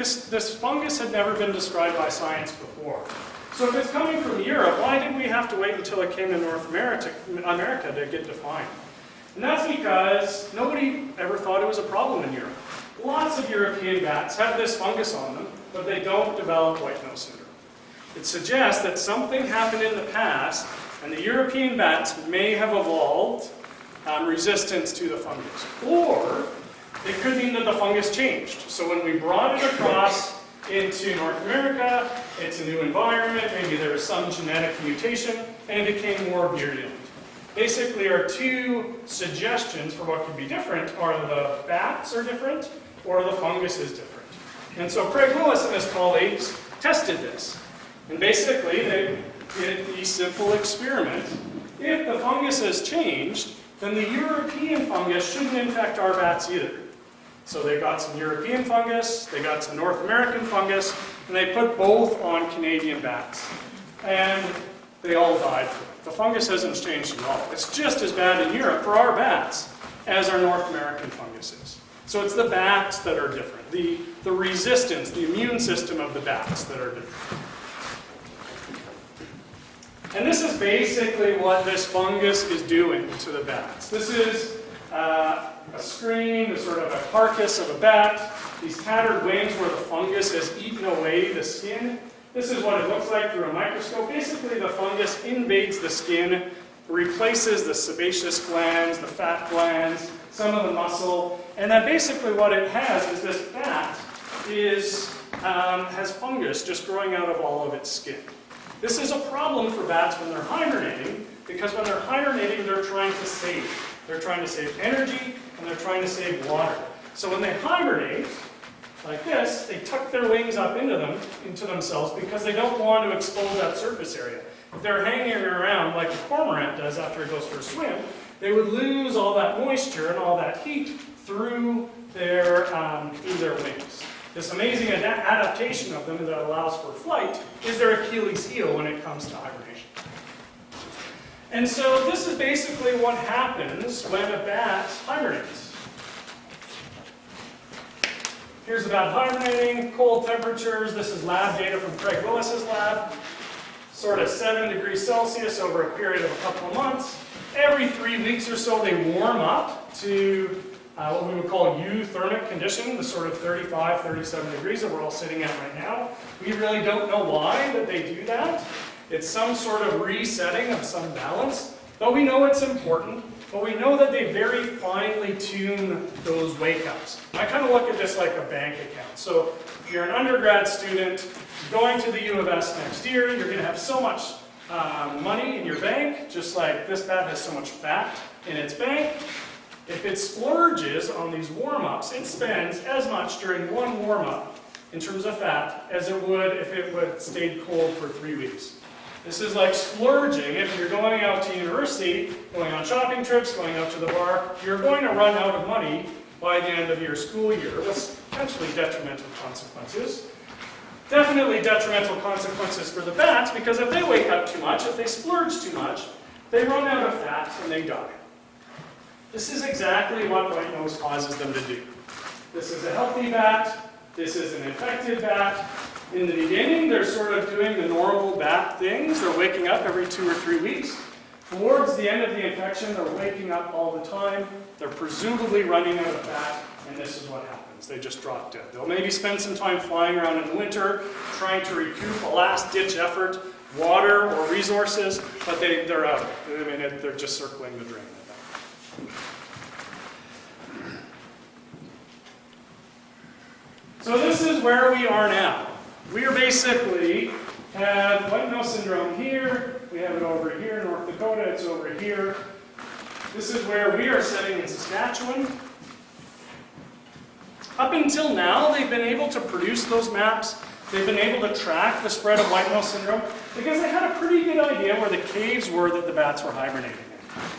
this fungus had never been described by science before. So if it's coming from Europe, why did we have to wait until it came to North America to get defined? And that's because nobody ever thought it was a problem in Europe. Lots of European bats have this fungus on them, but they don't develop white nose syndrome. It suggests that something happened in the past, and the European bats may have evolved resistance to the fungus. Or it could mean that the fungus changed. So when we brought it across into North America, it's a new environment, maybe there was some genetic mutation, and it became more virulent. Basically, our two suggestions for what could be different are the bats are different, or the fungus is different. And so Craig Willis and his colleagues tested this. And basically, they did the simple experiment. If the fungus has changed, then the European fungus shouldn't infect our bats either. So they got some European fungus, they got some North American fungus, and they put both on Canadian bats. And they all died from it. The fungus hasn't changed at all. It's just as bad in Europe for our bats as our North American fungus is. So it's the bats that are different. The resistance, the immune system of the bats that are different. And this is basically what this fungus is doing to the bats. This is a screen, sort of a carcass of a bat. These tattered wings where the fungus has eaten away the skin. This is what it looks like through a microscope. Basically, the fungus invades the skin, replaces the sebaceous glands, the fat glands, some of the muscle, and then basically what it has is this bat has fungus just growing out of all of its skin. This is a problem for bats when they're hibernating, because when they're hibernating, they're trying to save. They're trying to save energy, and they're trying to save water. So when they hibernate, like this, they tuck their wings up into themselves because they don't want to expose that surface area. If they're hanging around like a cormorant does after it goes for a swim, they would lose all that moisture and all that heat through their wings. This amazing adaptation of them that allows for flight is their Achilles heel when it comes to hibernation. And so this is basically what happens when a bat hibernates. Here's a bat hibernating, cold temperatures. This is lab data from Craig Willis's lab. Sort of 7 degrees Celsius over a period of a couple of months. Every 3 weeks or so they warm up to what we would call euthermic condition, the sort of 35, 37 degrees that we're all sitting at right now. We really don't know why that they do that. It's some sort of resetting of some balance, but we know it's important. But we know that they very finely tune those wake-ups. I kind of look at this like a bank account. So if you're an undergrad student going to the U of S next year, you're going to have so much money in your bank, just like this bat has so much fat in its bank. If it splurges on these warm-ups, it spends as much during one warm-up in terms of fat as it would if it would stayed cold for 3 weeks. This is like splurging. If you're going out to university, going on shopping trips, going out to the bar, you're going to run out of money by the end of your school year with potentially detrimental consequences. Definitely detrimental consequences for the bats, because if they wake up too much, if they splurge too much, they run out of fat and they die. This is exactly what white nose causes them to do. This is a healthy bat. This is an infected bat. In the beginning, they're sort of doing the normal bat things. They're waking up every 2 or 3 weeks. Towards the end of the infection, they're waking up all the time. They're presumably running out of fat, and this is what happens. They just drop dead. They'll maybe spend some time flying around in the winter, trying to recoup a last-ditch effort, water or resources, but they're out. I mean, they're just circling the drain at that point. So this is where we are now. We are basically have white nose syndrome here. We have it over here, North Dakota. It's over here. This is where we are sitting in Saskatchewan. Up until now, they've been able to produce those maps. They've been able to track the spread of white nose syndrome because they had a pretty good idea where the caves were that the bats were hibernating in.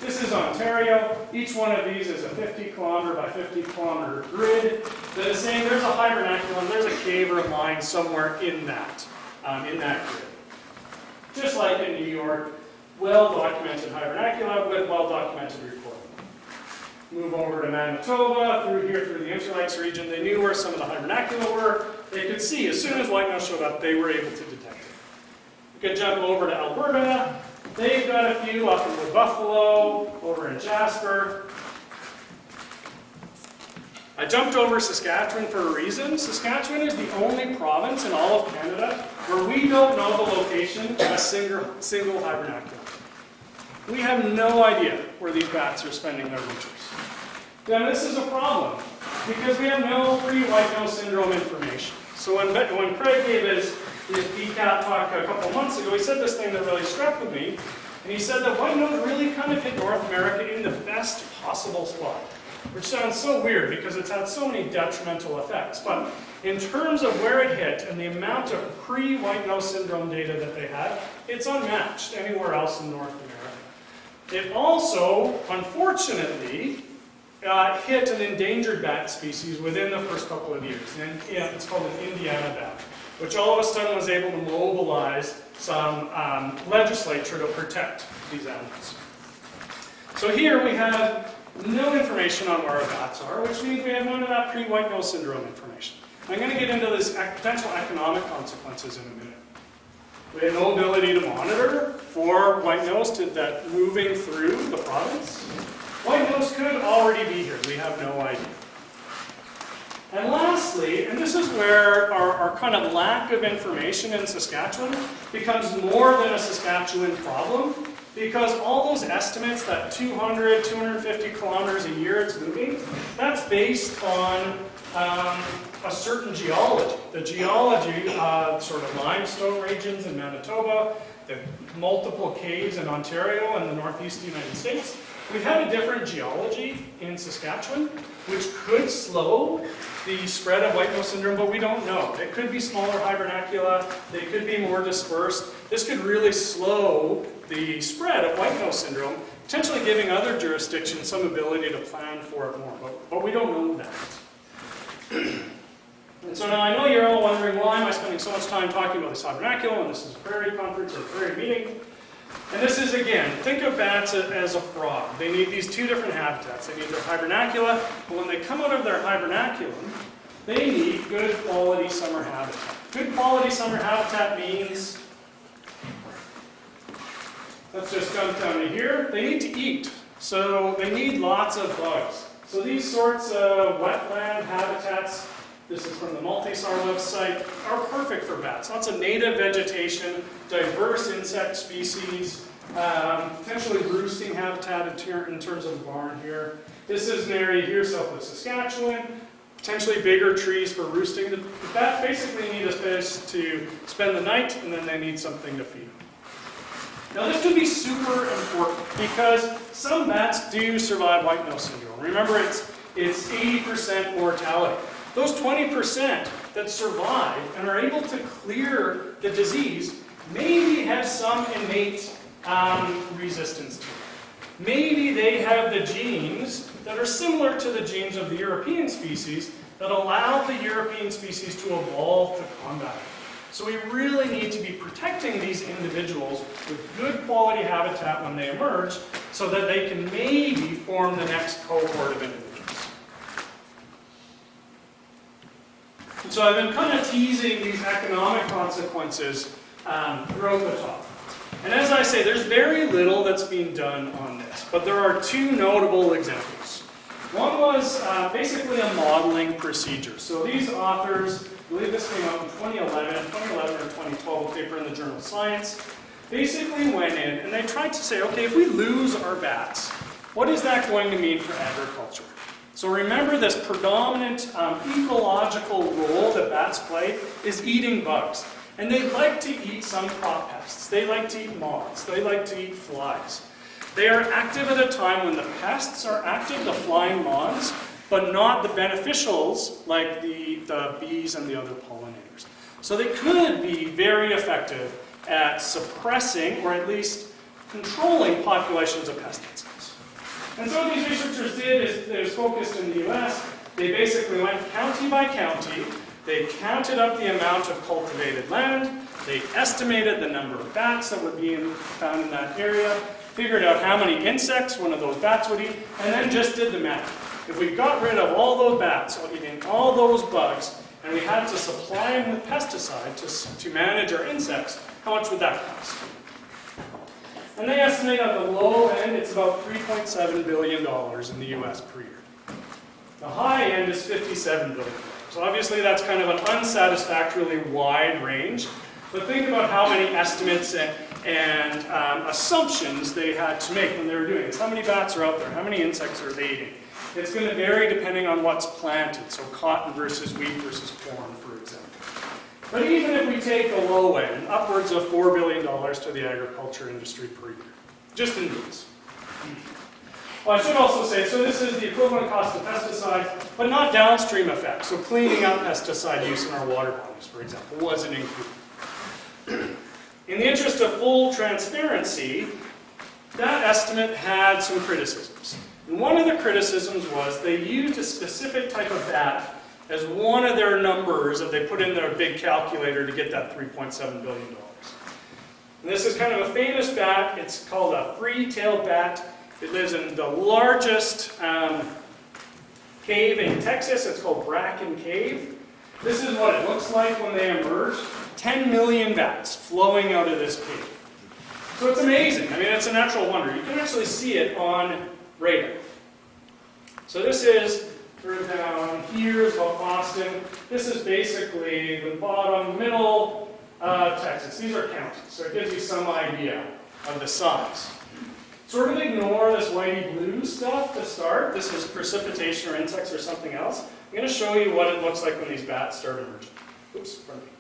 This is Ontario. Each one of these is a 50-kilometer by 50-kilometer grid that is saying there's a hibernaculum, there's a cave or a mine somewhere in that grid. Just like in New York, well-documented hibernacula with well-documented reporting. Move over to Manitoba, through here, through the Interlakes region. They knew where some of the hibernacula were. They could could see as soon as white-nose showed up, they were able to detect it. We could jump over to Alberta. They've got a few up in Wood Buffalo, over in Jasper. I jumped over Saskatchewan for a reason. Saskatchewan is the only province in all of Canada where we don't know the location of a single hibernaculum. We have no idea where these bats are spending their winters. Then this is a problem, because we have no pre-white-nose syndrome information. So when Craig gave his PCAT talk a couple months ago, he said this thing that really struck with me, and he said that white-nose really kind of hit North America in the best possible spot, which sounds so weird because it's had so many detrimental effects. But in terms of where it hit and the amount of pre-white-nose syndrome data that they had, it's unmatched anywhere else in North America. It also, unfortunately, hit an endangered bat species within the first couple of years. And it's called an Indiana bat, which all of a sudden was able to mobilize some legislature to protect these animals. So here we have no information on where our bats are, which means we have none of that pre-white-nose syndrome information. I'm going to get into this potential economic consequences in a minute. We have no ability to monitor for white-nose that moving through the province. White-nose could already be here. We have no idea. And lastly, and this is where our kind of lack of information in Saskatchewan becomes more than a Saskatchewan problem, because all those estimates, that 200, 250 kilometers a year it's moving, that's based on a certain geology. The geology of sort of limestone regions in Manitoba, the multiple caves in Ontario and the northeast United States. We have a different geology in Saskatchewan, which could slow the spread of white-nose syndrome, but we don't know. It could be smaller hibernacula, they could be more dispersed. This could really slow the spread of white-nose syndrome, potentially giving other jurisdictions some ability to plan for it more, but we don't know that. And so now I know you're all wondering, why am I spending so much time talking about this hibernaculum, and this is a prairie conference or a prairie meeting? And this is, again, think of bats as a frog. They need these two different habitats. They need their hibernacula, but when they come out of their hibernaculum, they need good quality summer habitat. Good quality summer habitat means, let's just jump down to here, they need to eat. So they need lots of bugs. So these sorts of wetland habitats, this is from the Multi-SAR website, are perfect for bats. Lots of native vegetation, diverse insect species, potentially roosting habitat in terms of the barn here. This is an area here south of Saskatchewan, potentially bigger trees for roosting. The bats basically need a space to spend the night, and then they need something to feed. Now this could be super important because some bats do survive white-nose syndrome. Remember, it's 80% mortality. Those 20% that survive and are able to clear the disease maybe have some innate resistance to it. Maybe they have the genes that are similar to the genes of the European species that allow the European species to evolve to combat it. So we really need to be protecting these individuals with good quality habitat when they emerge so that they can maybe form the next cohort of individuals. So I've been kind of teasing these economic consequences throughout the talk. And as I say, there's very little that's being done on this, but there are two notable examples. One was basically a modeling procedure. So these authors, I believe this came out in 2011 or 2012, a paper in the journal Science, basically went in and they tried to say, okay, if we lose our bats, what is that going to mean for agriculture? So remember, this predominant ecological role that bats play is eating bugs. And they like to eat some crop pests. They like to eat moths. They like to eat flies. They are active at a time when the pests are active, the flying moths, but not the beneficials like the bees and the other pollinators. So they could be very effective at suppressing or at least controlling populations of pest insects. And so what these researchers did is they was focused in the US. They basically went county by county. They counted up the amount of cultivated land. They estimated the number of bats that were being found in that area, figured out how many insects one of those bats would eat, and then just did the math. If we got rid of all those bats eating all those bugs, and we had to supply them with pesticide to manage our insects, how much would that cost? And they estimate at the low end, it's about $3.7 billion in the US per year. The high end is $57 billion. So obviously that's kind of an unsatisfactorily wide range, but think about how many estimates and assumptions they had to make when they were doing this. How many bats are out there? How many insects are they eating? It's going to vary depending on what's planted, so cotton versus wheat versus corn, for example. But even if we take the low end, upwards of $4 billion to the agriculture industry per year, just in these. Well, I should also say, so this is the equivalent cost of pesticides, but not downstream effects. So cleaning up pesticide use in our water bodies, for example, wasn't included. In the interest of full transparency, that estimate had some criticisms. And one of the criticisms was they used a specific type of bat as one of their numbers that they put in their big calculator to get that $3.7 billion. And this is kind of a famous bat. It's called a free-tailed bat. It lives in the largest cave in Texas. It's called Bracken Cave. This is what it looks like when they emerge. 10 million bats flowing out of this cave. So it's amazing. I mean, it's a natural wonder. You can actually see it on radar. So this is down here is about Boston. This is basically the bottom, middle Texas. These are counties, so it gives you some idea of the size. Sort of ignore this whitey blue stuff to start. This is precipitation or insects or something else. I'm going to show you what it looks like when these bats start emerging. Oops, pardon me.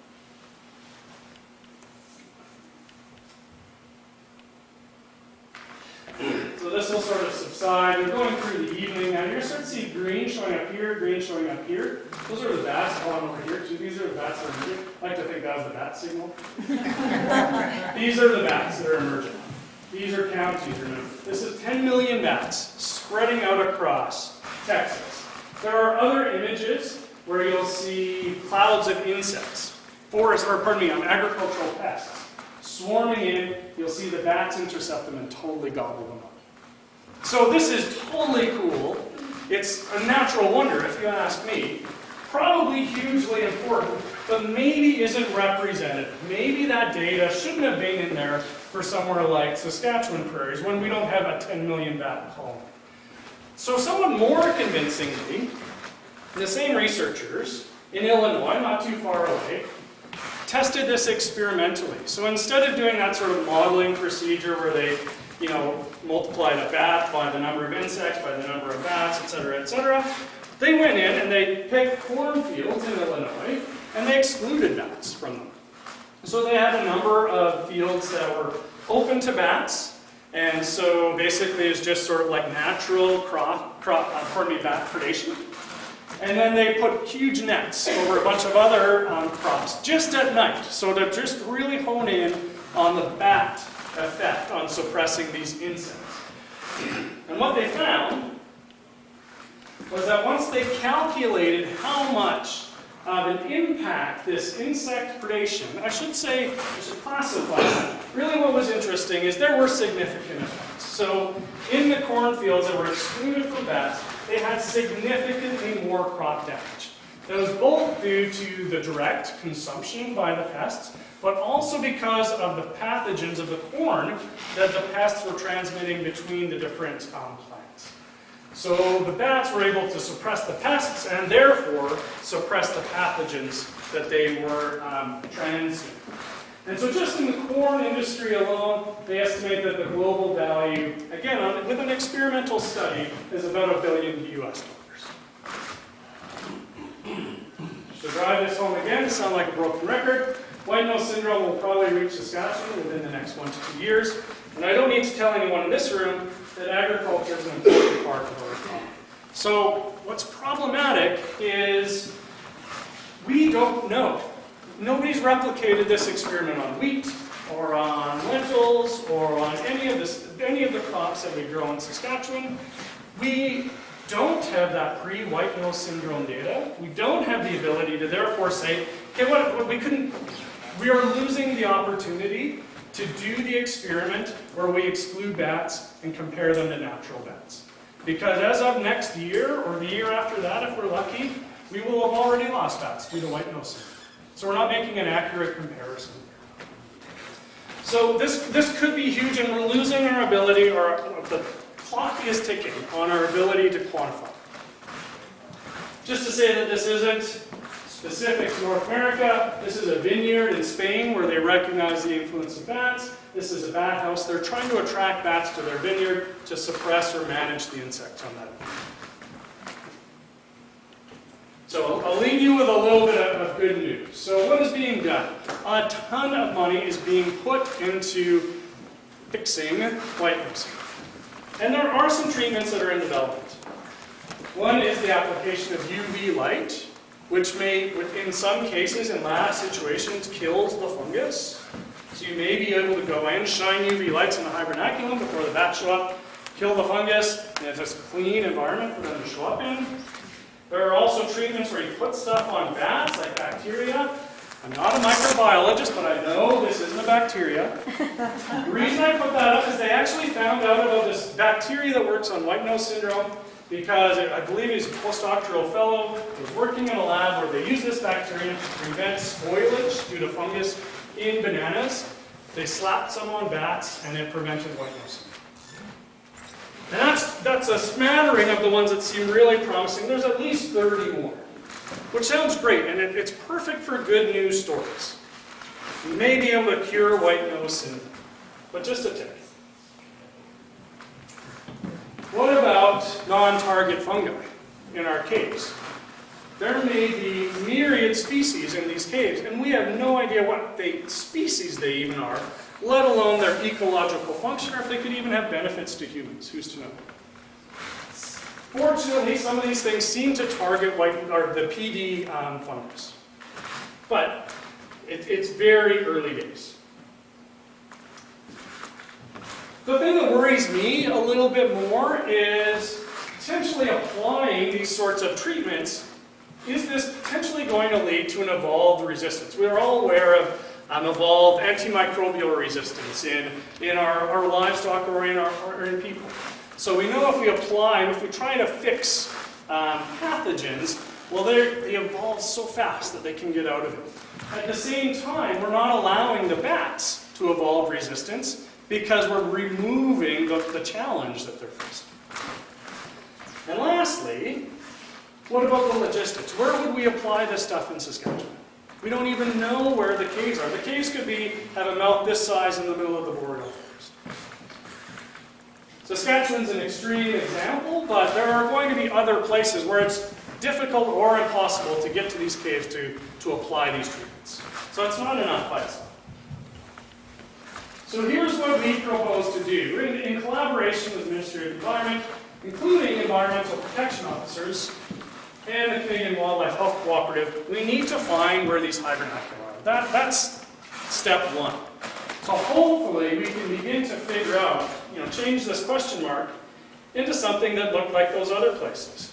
So this will sort of subside. We're going through the evening. Now you're going to start to see green showing up here, green showing up here. Those are the bats. Oh, I'm over here too. These are the bats that are emerging. I like to think that was the bat signal. These are the bats that are emerging. These are counties, remember. This is 10 million bats spreading out across Texas. There are other images where you'll see clouds of insects, agricultural pests. Swarming in, you'll see the bats intercept them and totally gobble them up. So this is totally cool. It's a natural wonder, if you ask me. Probably hugely important, but maybe isn't representative. Maybe that data shouldn't have been in there for somewhere like Saskatchewan prairies when we don't have a 10 million bat colony. So somewhat more convincingly, the same researchers in Illinois, not too far away, tested this experimentally. So instead of doing that sort of modeling procedure where they, multiply the bat by the number of insects, by the number of bats, etc., they went in and they picked cornfields in Illinois and they excluded bats from them. So they had a number of fields that were open to bats, and so basically it's just sort of like natural bat predation. And then they put huge nets over a bunch of other crops just at night, so to just really hone in on the bat effect on suppressing these insects. And what they found was that once they calculated how much of an impact this insect predation, I should classify that. Really what was interesting is there were significant effects. So in the cornfields that were excluded from bats, they had significantly more crop damage. That was both due to the direct consumption by the pests, but also because of the pathogens of the corn that the pests were transmitting between the different plants. So the bats were able to suppress the pests and therefore suppress the pathogens that they were transmitting. And so just in the corn industry alone, they estimate that the global value, again, with an experimental study, is about $1 billion US. To drive this home again, to sound like a broken record, white nose syndrome will probably reach Saskatchewan within the next 1 to 2 years. And I don't need to tell anyone in this room that agriculture is an important part of our economy. So what's problematic is we don't know. Nobody's replicated this experiment on wheat, or on lentils, or on any of the crops that we grow in Saskatchewan. We don't have that pre-white nose syndrome data. We don't have the ability to therefore say, okay, we are losing the opportunity to do the experiment where we exclude bats and compare them to natural bats. Because as of next year, or the year after that if we're lucky, we will have already lost bats due to white nose syndrome. So we're not making an accurate comparison. So this could be huge, and we're losing our ability, or the clock is ticking on our ability to quantify. Just to say that this isn't specific to North America, this is a vineyard in Spain where they recognize the influence of bats. This is a bat house. They're trying to attract bats to their vineyard to suppress or manage the insects on that. So I'll leave you with a little bit of good news. So what is being done? A ton of money is being put into fixing white nose. And there are some treatments that are in development. One is the application of UV light, which may, in some cases, in lab situations, kills the fungus. So you may be able to go in, shine UV lights in the hibernaculum before the bats show up, kill the fungus, and it's a clean environment for them to show up in. There are also treatments where you put stuff on bats, like bacteria. I'm not a microbiologist, but I know this isn't a bacteria. The reason I put that up is they actually found out about this bacteria that works on white nose syndrome because I believe he's a postdoctoral fellow who was working in a lab where they use this bacteria to prevent spoilage due to fungus in bananas. They slapped some on bats and it prevented white nose syndrome. And that's a smattering of the ones that seem really promising. There's at least 30 more, which sounds great, and it's perfect for good news stories. You may be able to cure white nose syndrome, but just a tip. What about non-target fungi in our caves? There may be myriad species in these caves, and we have no idea what species they even are, let alone their ecological function, or if they could even have benefits to humans. Who's to know? Fortunately, some of these things seem to target the PD fungus. But it's very early days. The thing that worries me a little bit more is potentially applying these sorts of treatments. Is this potentially going to lead to an evolved resistance? We are all aware of evolved antimicrobial resistance in our livestock or in people. So we know if we apply, if we try to fix pathogens, well, they evolve so fast that they can get out of it. At the same time, we're not allowing the bats to evolve resistance because we're removing the challenge that they're facing. And lastly, what about the logistics? Where would we apply this stuff in Saskatchewan? We don't even know where the caves are. The caves could have a mouth this size in the middle of the Boreal forest. Saskatchewan's an extreme example, but there are going to be other places where it's difficult or impossible to get to these caves to apply these treatments. So it's not enough by itself. So here's what we propose to do. In collaboration with the Ministry of Environment, including environmental protection officers, and the Canadian Wildlife Health Cooperative, we need to find where these hibernacula are. That's step one. So hopefully we can begin to figure out, change this question mark into something that looked like those other places.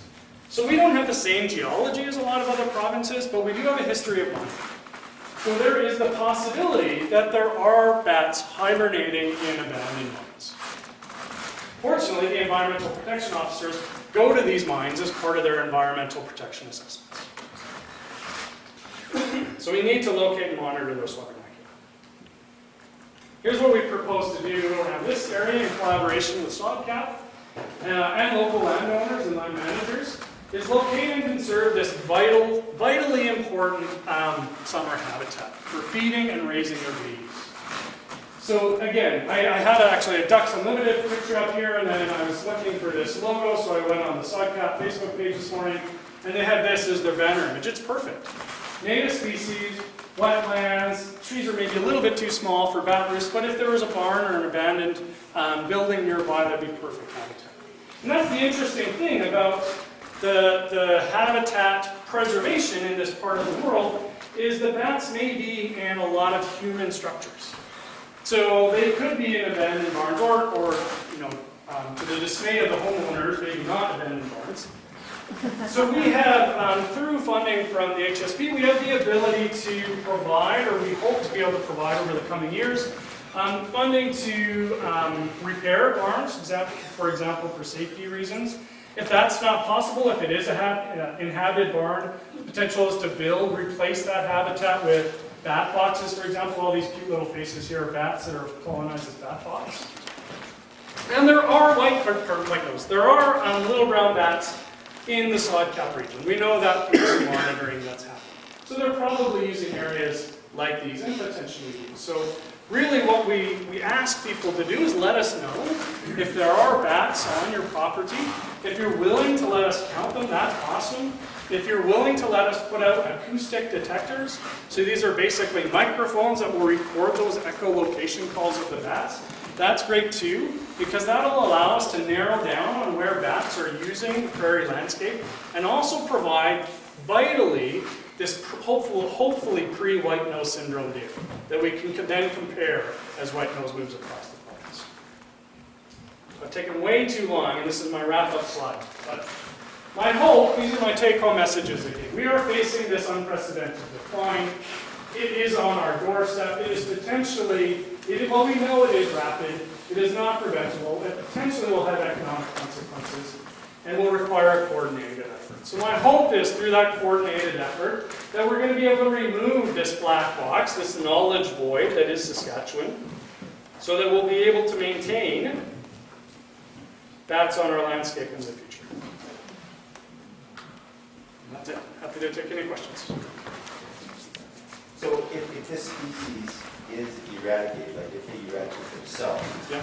So we don't have the same geology as a lot of other provinces, but we do have a history of mining. So there is the possibility that there are bats hibernating in abandoned mines. Fortunately, the environmental protection officers go to these mines as part of their environmental protection assessments. So we need to locate and monitor those hibernacula. Here's what we propose to do around this area in collaboration with SODCAP and local landowners and land managers, is locate and conserve this vitally important summer habitat for feeding and raising your bees. So again, I had actually a Ducks Unlimited picture up here, and then I was looking for this logo, so I went on the SODCAP Facebook page this morning, and they had this as their banner image. It's perfect. Native species, wetlands, trees are maybe a little bit too small for bat roosts, but if there was a barn or an abandoned building nearby, that'd be perfect habitat. And that's the interesting thing about the habitat preservation in this part of the world, is the bats may be in a lot of human structures. So they could be in abandoned barns, or to the dismay of the homeowners, maybe not abandoned barns. So we have, through funding from the HSP, we have the ability to provide, or we hope to be able to provide over the coming years, funding to repair barns, for example, for safety reasons, If that's not possible, if it is an inhabited barn, the potential is to replace that habitat with bat boxes, for example. All these cute little faces here are bats that are colonized as bat box. And there are there are little brown bats in the sod cap region. We know that through some monitoring that's happening. So they're probably using areas like these and potentially these. So really what we ask people to do is let us know if there are bats on your property. If you're willing to let us count them, that's awesome. If you're willing to let us put out acoustic detectors, so these are basically microphones that will record those echolocation calls of the bats, that's great too, because that'll allow us to narrow down on where bats are using the prairie landscape and also provide, vitally, this hopefully pre-white nose syndrome data that we can then compare as white nose moves across the province. I've taken way too long, and this is my wrap-up slide. But my hope, these are my take-home messages again. We are facing this unprecedented decline. It is on our doorstep. It is potentially, well, we know it is rapid. It is not preventable. It potentially will have economic consequences and will require a coordinated effort. So my hope is through that coordinated effort that we're going to be able to remove this black box, this knowledge void that is Saskatchewan, so that we'll be able to maintain bats on our landscape in the future. And that's it. Happy to take any questions. So if this species is eradicated, like if they eradicate themselves, Yeah.